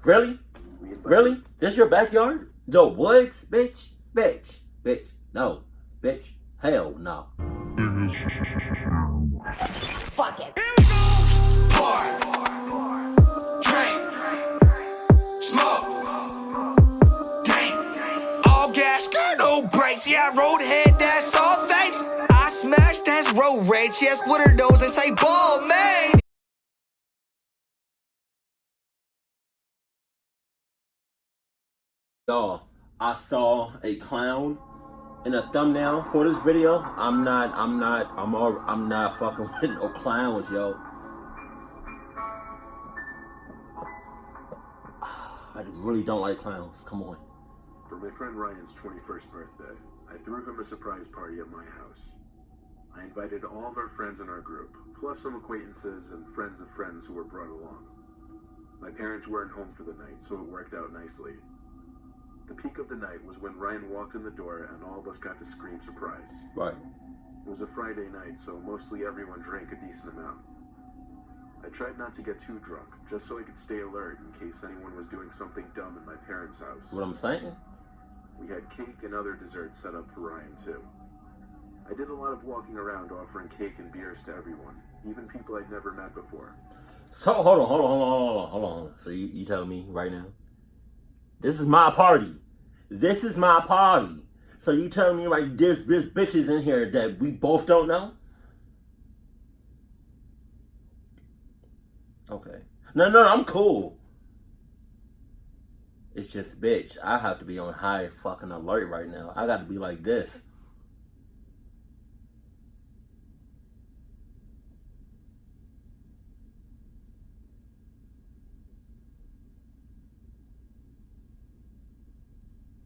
Really? Really? This your backyard? The woods? Bitch. No. Bitch. Hell no. Fuck it. Yeah, I road ahead, that's all thanks. I smashed, that's road rage. Yes, what are those? They say ball, man. Y'all, I saw a clown in a thumbnail for this video. I'm not fucking with no clowns, yo. I really don't like clowns. Come on. For my friend Ryan's 21st birthday, I threw him a surprise party at my house. I invited all of our friends in our group, plus some acquaintances and friends of friends who were brought along. My parents weren't home for the night, so it worked out nicely. The peak of the night was when Ryan walked in the door and all of us got to scream surprise. Right. It was a Friday night, so mostly everyone drank a decent amount. I tried not to get too drunk, just so I could stay alert in case anyone was doing something dumb in my parents' house. What I'm saying? We had cake and other desserts set up for Ryan, too. I did a lot of walking around offering cake and beers to everyone, even people I'd never met before. So, hold on. So you telling me right now? This is my party. So you telling me like there's bitches in here that we both don't know? Okay. No, I'm cool. It's just, bitch, I have to be on high fucking alert right now. I gotta be like this.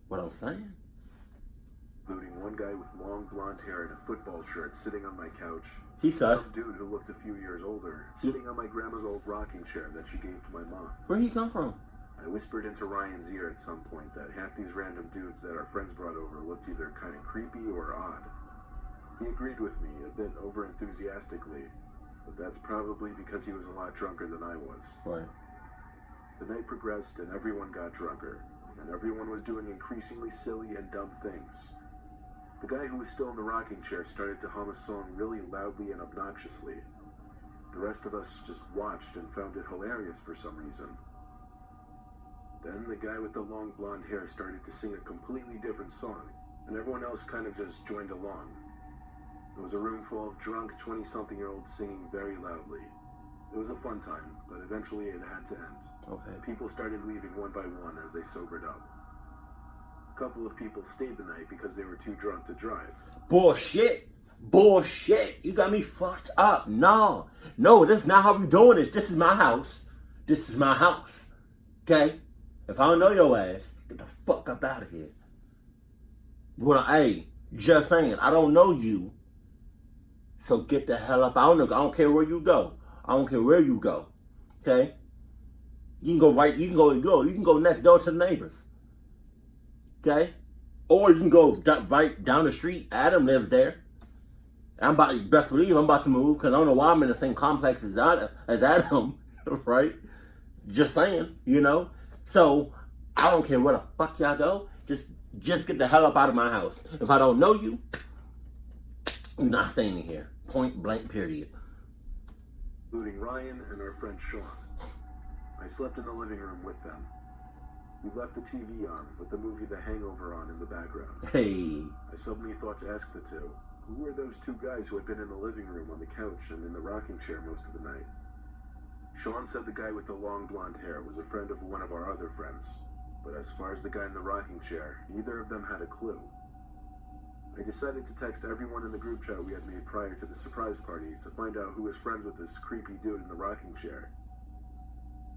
What I'm saying? Including one guy with long blonde hair and a football shirt sitting on my couch. He sus. Some dude who looked a few years older, sitting on my grandma's old rocking chair that she gave to my mom. Where'd he come from? I whispered into Ryan's ear at some point that half these random dudes that our friends brought over looked either kind of creepy or odd. He agreed with me, a bit over-enthusiastically, but that's probably because he was a lot drunker than I was. Right. The night progressed and everyone got drunker, and everyone was doing increasingly silly and dumb things. The guy who was still in the rocking chair started to hum a song really loudly and obnoxiously. The rest of us just watched and found it hilarious for some reason. Then the guy with the long blonde hair started to sing a completely different song, and everyone else kind of just joined along. It was a room full of drunk 20-something-year-olds singing very loudly. It was a fun time, but eventually it had to end. Okay. People People started leaving one by one as they sobered up. A couple of people stayed the night because they were too drunk to drive. Bullshit. You got me fucked up. No, this is not how we doing this. This is my house. Okay? If I don't know your ass, get the fuck up out of here. Hey, just saying, I don't know you. So get the hell up. I don't care where you go. Okay? You can go next door to the neighbors. Okay? Or you can go right down the street. Adam lives there. Best believe I'm about to move because I don't know why I'm in the same complex as Adam, right? Just saying, So I don't care where the fuck y'all go. Just get the hell up out of my house. If I don't know you, you're not staying in here. Point blank, period. Including Ryan and our friend Sean. I slept in the living room with them. We left the TV on with the movie The Hangover on in the background. Hey. I suddenly thought to ask the two, who were those two guys who had been in the living room on the couch and in the rocking chair most of the night? Sean said the guy with the long blonde hair was a friend of one of our other friends, but as far as the guy in the rocking chair, neither of them had a clue. I decided to text everyone in the group chat we had made prior to the surprise party to find out who was friends with this creepy dude in the rocking chair.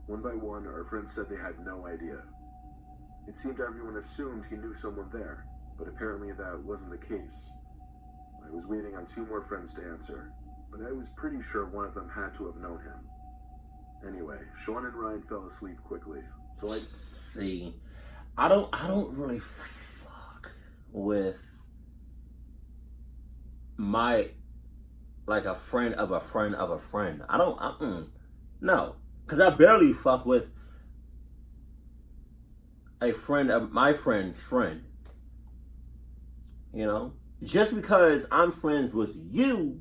One by one, our friends said they had no idea. It seemed everyone assumed he knew someone there, but apparently that wasn't the case. I was waiting on two more friends to answer, but I was pretty sure one of them had to have known him. Anyway, Sean and Ryan fell asleep quickly, so I... See, I don't really fuck with my, like, a friend of a friend of a friend. No. Because I barely fuck with a friend of my friend's friend. You know, just because I'm friends with you,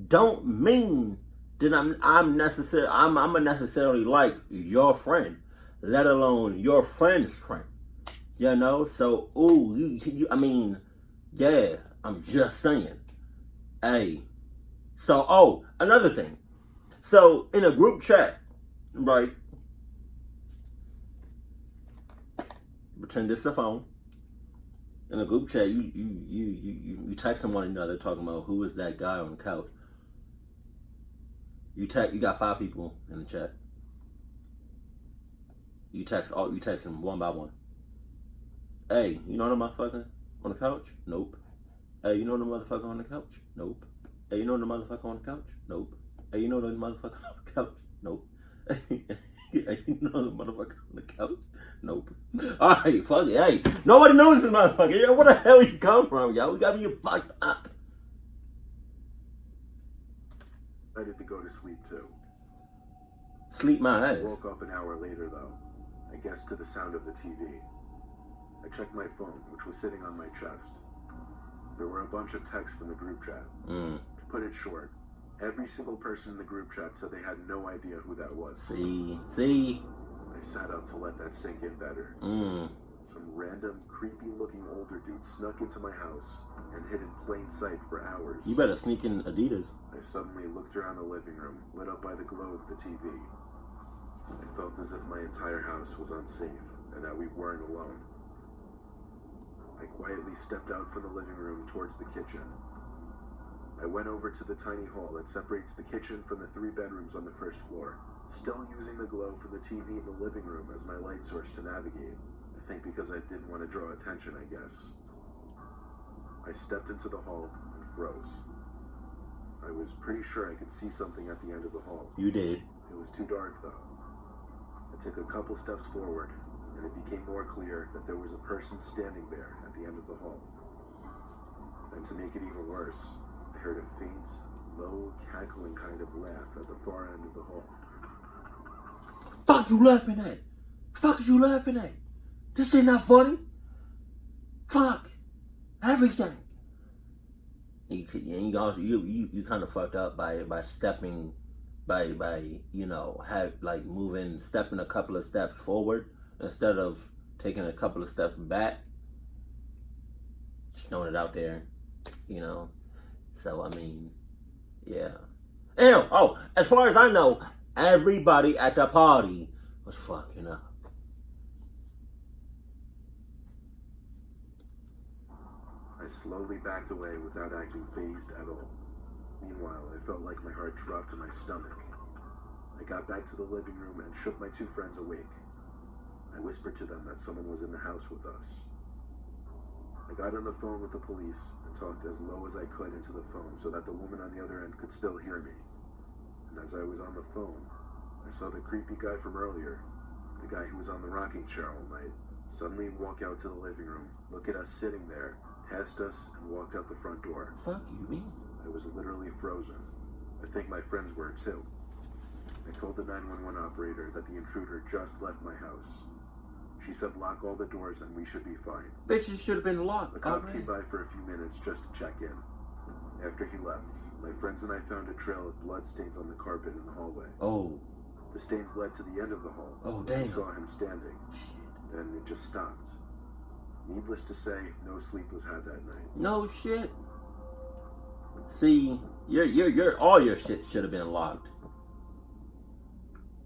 don't mean that I'm necessarily like your friend, let alone your friend's friend. You know, so I mean, yeah, I'm just saying. Hey, so another thing. So in a group chat, right? Pretend this is a phone. In a group chat, you texting one another talking about who is that guy on the couch. You got 5 people in the chat. You text them one by one. Hey, you know the motherfucker on the couch? Nope. Hey, you know the motherfucker on the couch? Nope. Hey, you know the motherfucker on the couch? Nope. Hey, you know the motherfucker on the couch? Nope. Hey, you know the motherfucker on the couch? Nope. Alright, fuck it. Hey, nobody knows this motherfucker. Yo, where the hell you come from, yo? We got me fucked up. I had to go to sleep too. Sleep my I ass. woke up an hour later though, I guess to the sound of the TV. I checked my phone, which was sitting on my chest. There were a bunch of texts from the group chat. To put it short, every single person in the group chat said they had no idea who that was. See? I sat up to let that sink in better. Some random, creepy-looking older dude snuck into my house and hid in plain sight for hours. You better sneak in Adidas. I suddenly looked around the living room, lit up by the glow of the TV. I felt as if my entire house was unsafe and that we weren't alone. I quietly stepped out from the living room towards the kitchen. I went over to the tiny hall that separates the kitchen from the 3 bedrooms on the first floor, still using the glow from the TV in the living room as my light source to navigate. I think because I didn't want to draw attention, I guess. I stepped into the hall and froze. I was pretty sure I could see something at the end of the hall. You did. It was too dark, though. I took a couple steps forward, and it became more clear that there was a person standing there at the end of the hall. Then to make it even worse, I heard a faint, low, cackling kind of laugh at the far end of the hall. Fuck you laughing at? Fuck you laughing at? This ain't not funny. Fuck everything. You kind of fucked up by stepping, stepping a couple of steps forward instead of taking a couple of steps back. Just throwing it out there, you know. So I mean, yeah. And as far as I know, everybody at the party was fucking up. I slowly backed away without acting fazed at all. Meanwhile, I felt like my heart dropped to my stomach. I got back to the living room and shook my 2 friends awake. I whispered to them that someone was in the house with us. I got on the phone with the police and talked as low as I could into the phone so that the woman on the other end could still hear me. And as I was on the phone, I saw the creepy guy from earlier, the guy who was on the rocking chair all night, suddenly walk out to the living room, look at us sitting there, passed us, and walked out the front door. Fuck you, man. I was literally frozen. I think my friends were too. I told the 911 operator that the intruder just left my house. She said lock all the doors and we should be fine. Bitches should have been locked. The cop came by for a few minutes just to check in. After he left, my friends and I found a trail of blood stains on the carpet in the hallway. Oh. The stains led to the end of the hall. Oh, damn. We saw him standing. Then it just stopped. Needless to say, no sleep was had that night. No shit. See, all your shit should have been locked.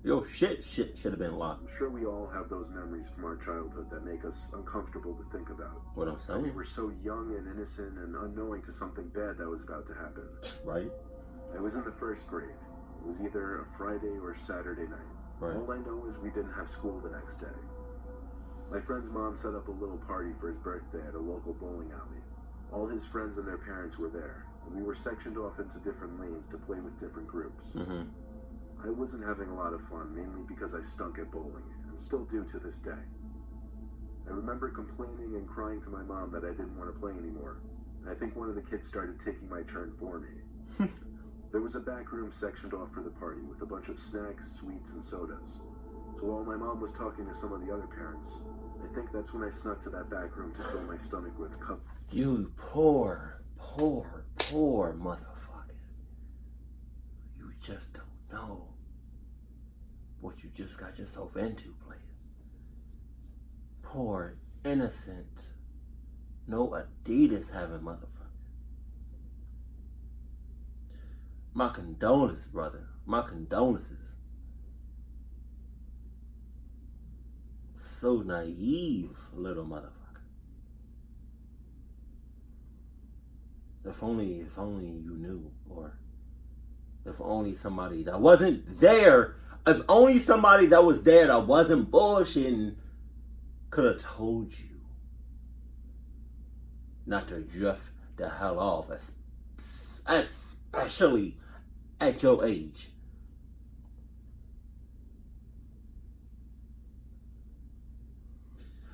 Your shit should have been locked. I'm sure we all have those memories from our childhood that make us uncomfortable to think about. What I'm saying? We were so young and innocent and unknowing to something bad that was about to happen. Right. I was in the 1st grade. It was either a Friday or Saturday night. Right. All I know is we didn't have school the next day. My friend's mom set up a little party for his birthday at a local bowling alley. All his friends and their parents were there, and we were sectioned off into different lanes to play with different groups. I wasn't having a lot of fun, mainly because I stunk at bowling, and still do to this day. I remember complaining and crying to my mom that I didn't want to play anymore, and I think one of the kids started taking my turn for me. There was a back room sectioned off for the party with a bunch of snacks, sweets, and sodas. So while my mom was talking to some of the other parents, I think that's when I snuck to that back room to fill my stomach with cup. You poor motherfucker. You just don't know what you just got yourself into, player. Poor, innocent, no Adidas having motherfucker. My condolences, brother. My condolences. So naive, little motherfucker. If only you knew, or if only somebody that wasn't there, if only somebody that was there that wasn't bullshitting could have told you not to drift the hell off, especially at your age.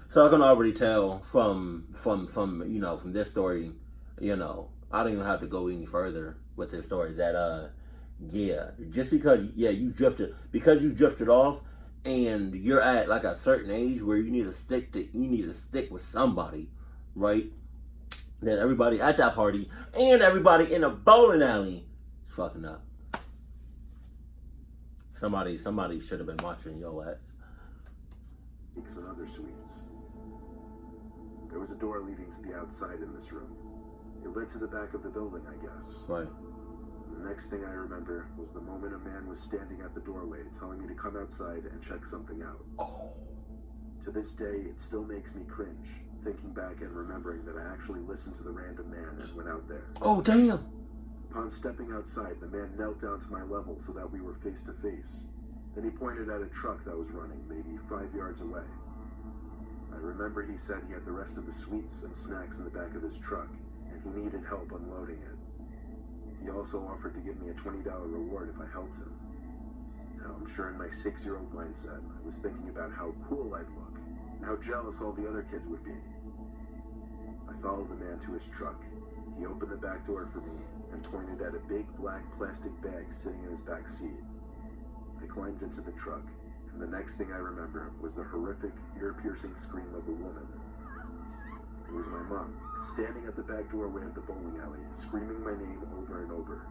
So I can already tell from this story, I don't even have to go any further with this story that just because you drifted off and you're at like a certain age where you need to stick with somebody, right? That everybody at that party and everybody in a bowling alley is fucking up. Somebody should have been watching your ass. And other suites. There was a door leading to the outside in this room. It led to the back of the building, I guess. Right. And the next thing I remember was the moment a man was standing at the doorway telling me to come outside and check something out. Oh. To this day, it still makes me cringe, thinking back and remembering that I actually listened to the random man and went out there. Oh, damn. Upon stepping outside, the man knelt down to my level so that we were face to face. Then he pointed at a truck that was running maybe 5 yards away. I remember he said he had the rest of the sweets and snacks in the back of his truck, and he needed help unloading it. He also offered to give me a $20 reward if I helped him. Now, I'm sure in my 6-year-old mindset, I was thinking about how cool I'd look, and how jealous all the other kids would be. I followed the man to his truck. He opened the back door for me, and pointed at a big black plastic bag sitting in his back seat. I climbed into the truck, and the next thing I remember was the horrific, ear-piercing scream of a woman. It was my mom, standing at the back doorway of the bowling alley, screaming my name over and over.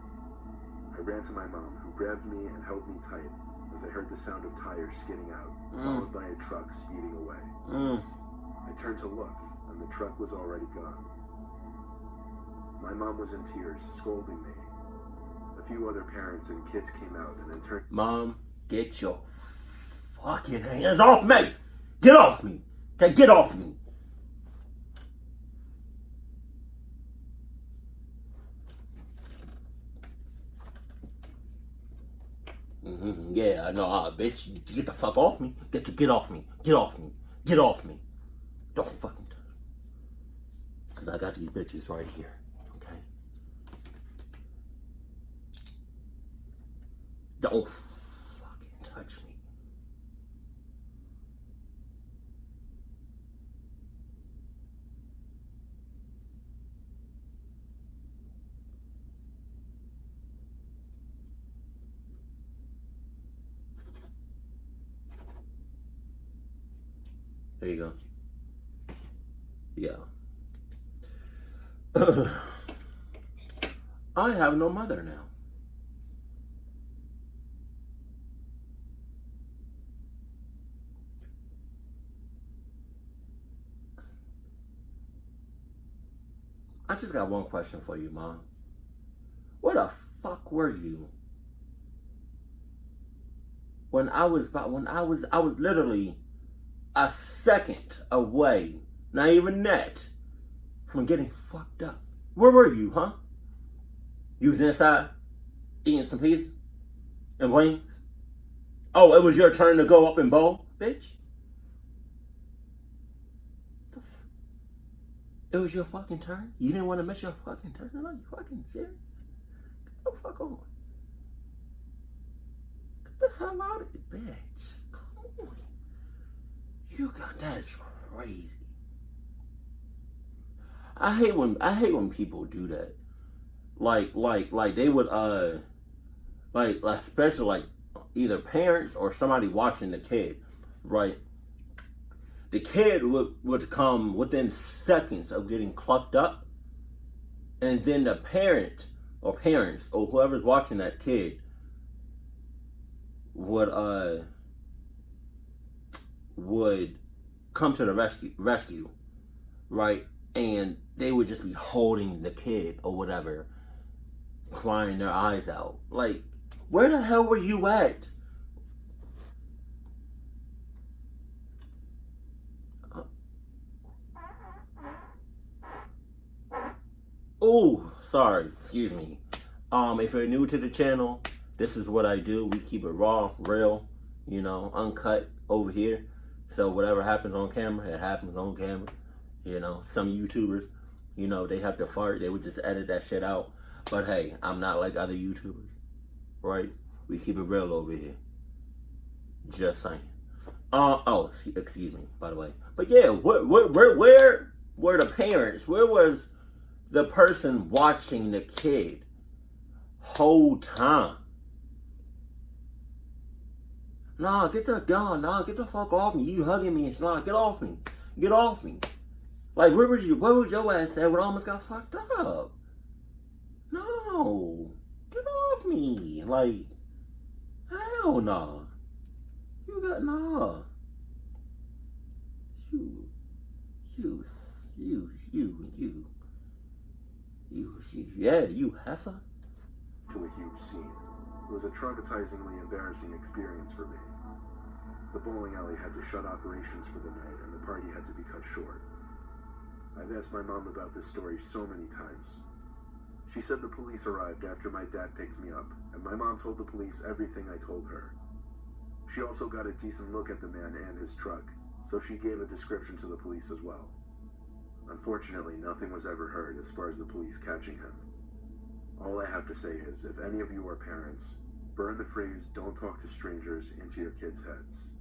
I ran to my mom, who grabbed me and held me tight as I heard the sound of tires skidding out, followed by a truck speeding away. I turned to look, and the truck was already gone. My mom was in tears, scolding me. A few other parents and kids came out, and in turn... Mom, get your fucking hands off me! Get off me! Okay, get off me! Yeah, I know, bitch. You get the fuck off me. Get off me. Get off me. Get off me. Don't fucking touch me. Because I got these bitches right here. Okay? Don't fucking touch me. There you go. Yeah. I have no mother now. I just got one question for you, Mom. Where the fuck were you when I was literally a second away, not even that, from getting fucked up? Where were you, huh? You was inside eating some pizza and wings? Oh, it was your turn to go up and bowl, bitch? It was your fucking turn? You didn't want to miss your fucking turn? Are you fucking serious? Get the fuck on. Get the hell out of it, bitch. Come on. You got that's crazy. I hate when people do that. Like they would like especially like either parents or somebody watching the kid, right? the kid would come within seconds of getting clucked up, and then the parents or whoever's watching that kid would come to the rescue, right? And they would just be holding the kid or whatever, crying their eyes out. Like, where the hell were you at? Oh, sorry, excuse me. If you're new to the channel, this is what I do. We keep it raw, real, uncut over here. So whatever happens on camera, it happens on camera. Some YouTubers, they have to fart. They would just edit that shit out. But hey, I'm not like other YouTubers, right? We keep it real over here. Just saying. Oh, excuse me, by the way. But yeah, where were the parents? Where was the person watching the kid whole time? Nah, get the fuck off me. You hugging me and shit. Nah, get off me. Get off me. Like, where was your ass at when I almost got fucked up? No. Get off me. Like, hell no. Nah. You heifer. To a huge scene. It was a traumatizingly embarrassing experience for me. The bowling alley had to shut operations for the night, and the party had to be cut short. I've asked my mom about this story so many times. She said the police arrived after my dad picked me up, and my mom told the police everything I told her. She also got a decent look at the man and his truck, so she gave a description to the police as well. Unfortunately, nothing was ever heard as far as the police catching him. All I have to say is, if any of you are parents, burn the phrase, "don't talk to strangers," into your kids' heads.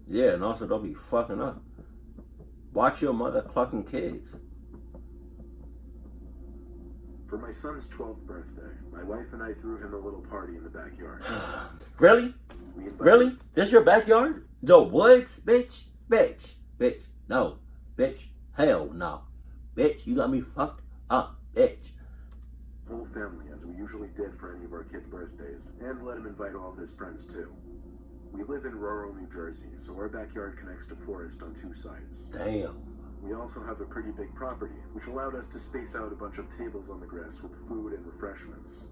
Yeah, and also don't be fucking up. Watch your mother clucking kids. For my son's 12th birthday, my wife and I threw him a little party in the backyard. Really? Really? This your backyard? The woods? Bitch. No. Bitch. Hell no. Bitch, you got me fucked up. Bitch. Whole family, as we usually did for any of our kids' birthdays, and let him invite all of his friends too. We live in rural New Jersey, so our backyard connects to forest on 2 sides. Damn. We also have a pretty big property, which allowed us to space out a bunch of tables on the grass with food and refreshments.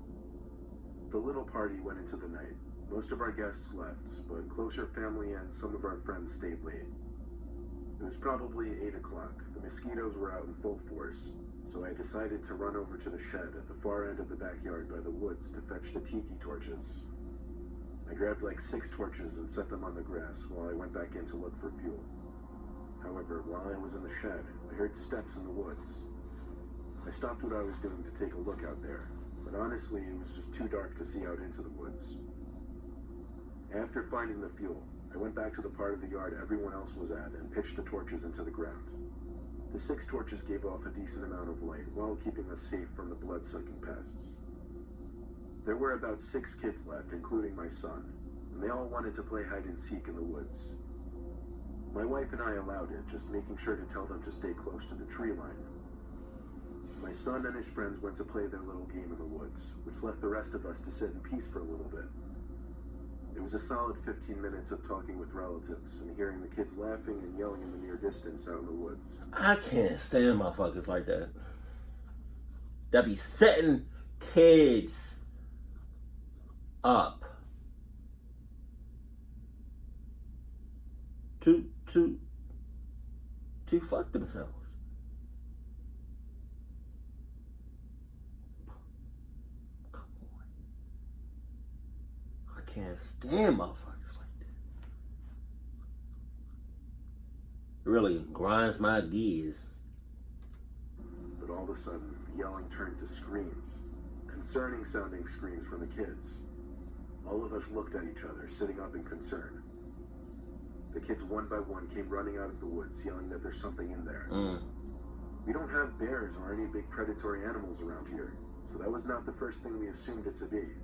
The little party went into the night. Most of our guests left, but closer family and some of our friends stayed late. It was probably 8 o'clock. The mosquitoes were out in full force, so I decided to run over to the shed at the far end of the backyard by the woods to fetch the tiki torches. I grabbed like 6 torches and set them on the grass while I went back in to look for fuel. However, while I was in the shed, I heard steps in the woods. I stopped what I was doing to take a look out there, but honestly, it was just too dark to see out into the woods. After finding the fuel, I went back to the part of the yard everyone else was at and pitched the torches into the ground. The 6 torches gave off a decent amount of light while keeping us safe from the blood-sucking pests. There were about 6 kids left, including my son, and they all wanted to play hide-and-seek in the woods. My wife and I allowed it, just making sure to tell them to stay close to the tree line. My son and his friends went to play their little game in the woods, which left the rest of us to sit in peace for a little bit. It was a solid 15 minutes of talking with relatives and hearing the kids laughing and yelling in the near distance out in the woods. I can't stand motherfuckers like that. That be setting kids up to fuck themselves. Come on. I can't stand motherfuckers like that. It really grinds my gears. But all of a sudden, the yelling turned to screams. Concerning sounding screams from the kids. All of us looked at each other, sitting up in concern. The kids one by one came running out of the woods, yelling that there's something in there. We don't have bears or any big predatory animals around here, so that was not the first thing we assumed it to be.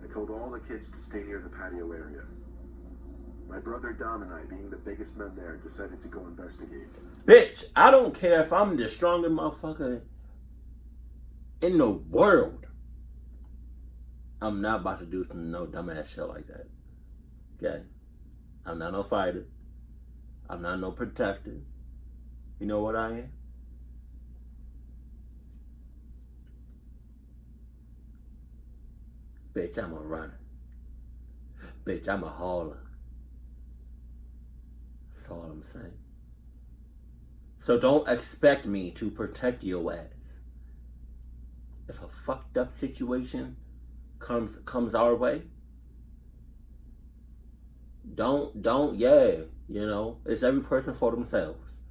I told all the kids to stay near the patio area. My brother Dom and I, being the biggest men there, decided to go investigate. Bitch, I don't care if I'm the strongest motherfucker in the world. I'm not about to do some no dumbass shit like that. Okay? I'm not no fighter. I'm not no protector. You know what I am? Bitch, I'm a runner. Bitch, I'm a hauler. That's all I'm saying. So don't expect me to protect your ass. If a fucked up situation comes our way, don't, you know, it's every person for themselves.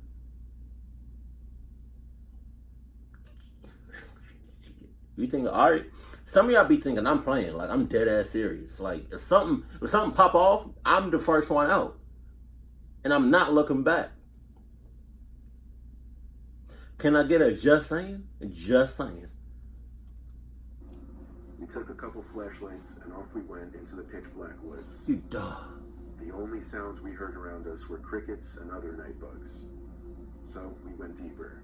You think, all right, some of y'all be thinking I'm playing, like I'm dead ass serious. Like if something pop off, I'm the first one out. And I'm not looking back. Can I get a just saying? Just saying. We took a couple flashlights and off we went into the pitch black woods. You dog. The only sounds we heard around us were crickets and other night bugs. So we went deeper.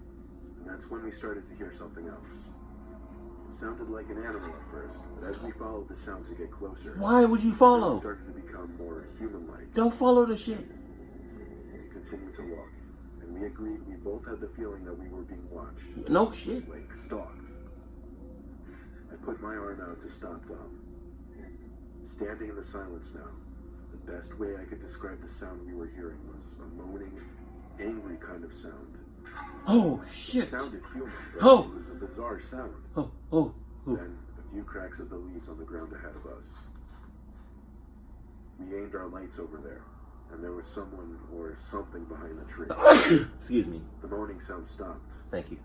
And that's when we started to hear something else. It sounded like an animal at first, but as we followed the sound to get closer, why would you the follow? sound started to become more human-like. Don't follow the shit. We continued to walk, and we agreed we both had the feeling that we were being watched. No shit. Like stalked. I put my arm out to stop Dom. Standing in the silence now, the best way I could describe the sound we were hearing was a moaning, angry kind of sound. Oh It shit. sounded human, but Oh. it was a bizarre sound. Oh. Then a few cracks of the leaves on the ground ahead of us. We aimed our lights over there, and there was someone or something behind the tree. Excuse me. The moaning sound stopped. Thank you.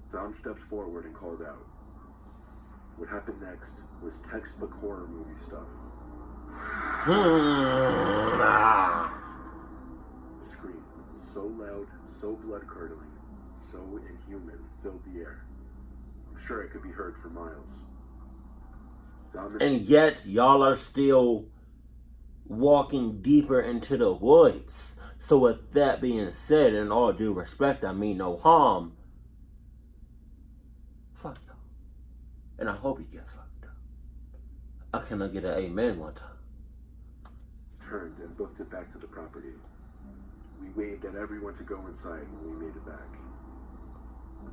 Dom stepped forward and called out. What happened next was textbook horror movie stuff. A scream, so loud, so blood-curdling, so inhuman, filled the air. I'm sure it could be heard for miles. Dom And yet, y'all are still walking deeper into the woods. So with that being said, in all due respect, I mean no harm. Fuck y'all. And I hope you get fucked up. Can I get an amen one time? turned and booked it back to the property. We waved at everyone to go inside when we made it back.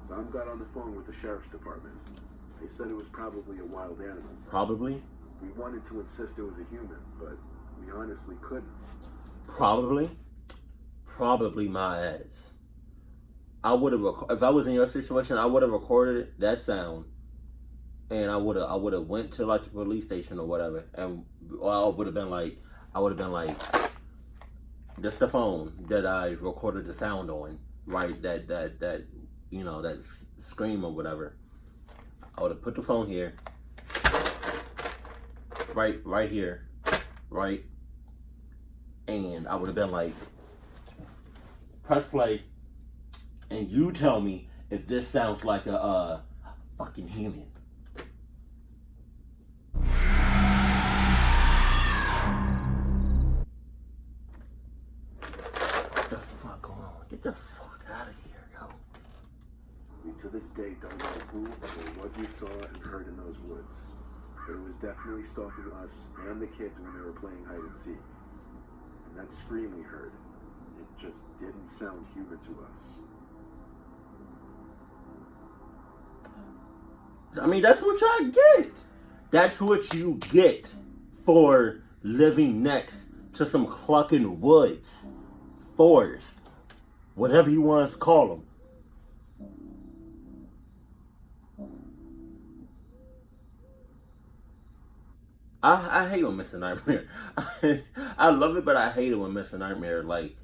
Tom got on the phone with the sheriff's department. They said it was probably a wild animal. Probably. We wanted to insist it was a human, but we honestly couldn't. Probably my ass. I would have, if I was in your situation, I would have recorded that sound, and I would have went to like the police station or whatever, and I would have been like, this the phone that I recorded the sound on, right? That you know, that scream or whatever. I would have put the phone here, right here, right, and I would have been like, press play, and you tell me if this sounds like a fucking human. Get the fuck on. Get the fuck out of here, yo. We to this day don't know who or what we saw and heard in those woods, but it was definitely stalking us and the kids when they were playing hide and seek. And that scream we heard, it just didn't sound human to us. I mean, that's what y'all get. That's what you get for living next to some clucking woods, forest, whatever you want to call them. I hate when Mr. Nightmare. I love it, but I hate it when Mr. Nightmare like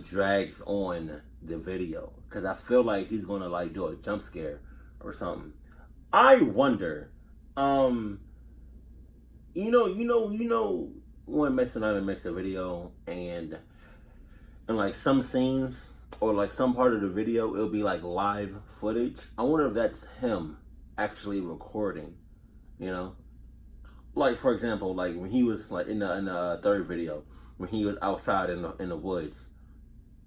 drags on the video, because I feel like he's gonna like do a jump scare or something. I wonder, you know when Mr. Nightmare makes a video and like some scenes or like some part of the video, it'll be like live footage. I wonder if that's him actually recording, you know? Like, for example, like when he was like in the third video, when he was outside in the woods.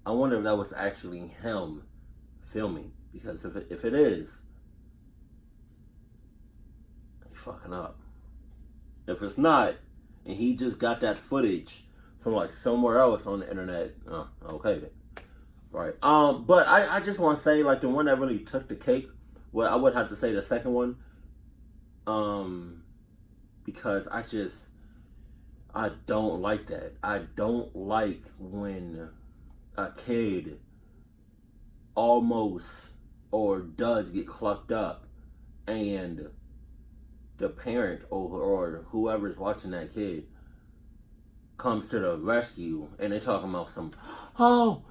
I wonder if that was actually him filming, because if it is, he's fucking up. If it's not, and he just got that footage from like somewhere else on the internet, okay then. Right. But I just want to say, like, the one that really took the cake, well, I would have to say the second one. Because I don't like that. I don't like when a kid almost or does get clucked up and the parent or whoever's watching that kid comes to the rescue and they're talking about some, oh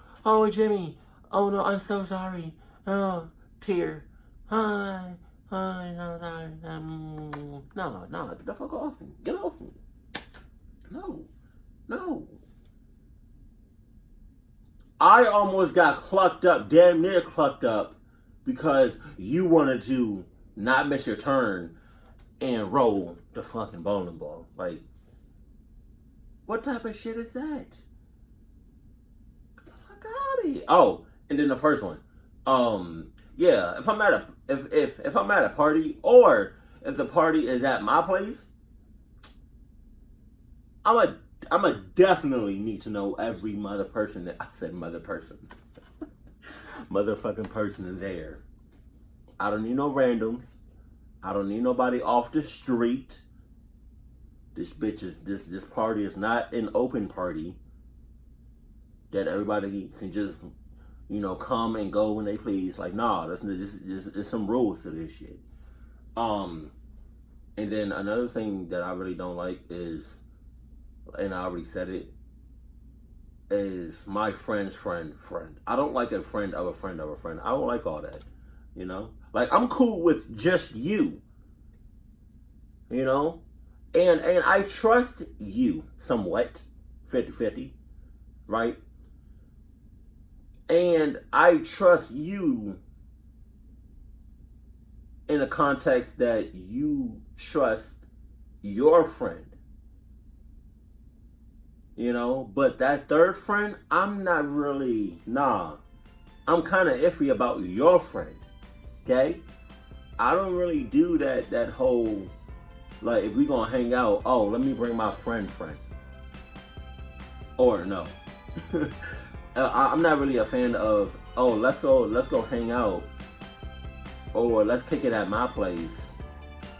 Jimmy, oh no, I'm so sorry, oh, tear, hi, no, get the fuck off me, get off me, no. I almost got clucked up, damn near clucked up, because you wanted to not miss your turn and roll the fucking bowling ball. Like, what type of shit is that? Get the fuck out of here. Oh, and then the first one. Yeah, if I'm at a party, or if the party is at my place, I'ma definitely need to know every mother person that I said mother person. Motherfucking person is there. I don't need no randoms. I don't need nobody off the street. This party is not an open party that everybody can just, come and go when they please. Like, nah, there's some rules to this shit. And then another thing that I really don't like is, and I already said it, is my friend's friend. I don't like a friend of a friend of a friend. I don't like all that, Like, I'm cool with just you, and I trust you somewhat, 50-50, right? And I trust you in the context that you trust your friend. But that third friend, I'm not really, I'm kind of iffy about your friend, okay? I don't really do that whole, like, if we gonna hang out, oh, let me bring my friend. Or no. I'm not really a fan of, oh, let's go hang out, or let's kick it at my place.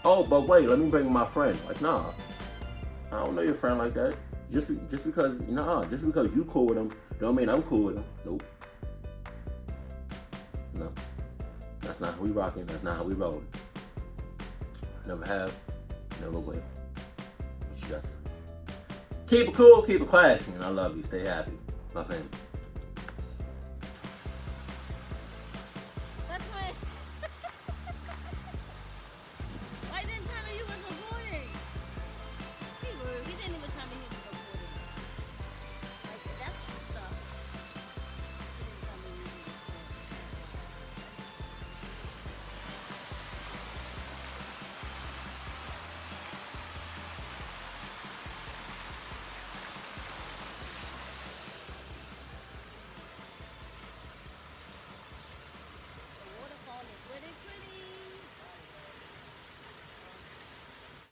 Oh, but wait, let me bring my friend. Like, nah, I don't know your friend like that. Just because you cool with him, don't mean I'm cool with him. Nope. No. That's not how we rocking. That's not how we rolling. Never have, never will. Just keep it cool, keep it classy, and I love you. Stay happy, my family.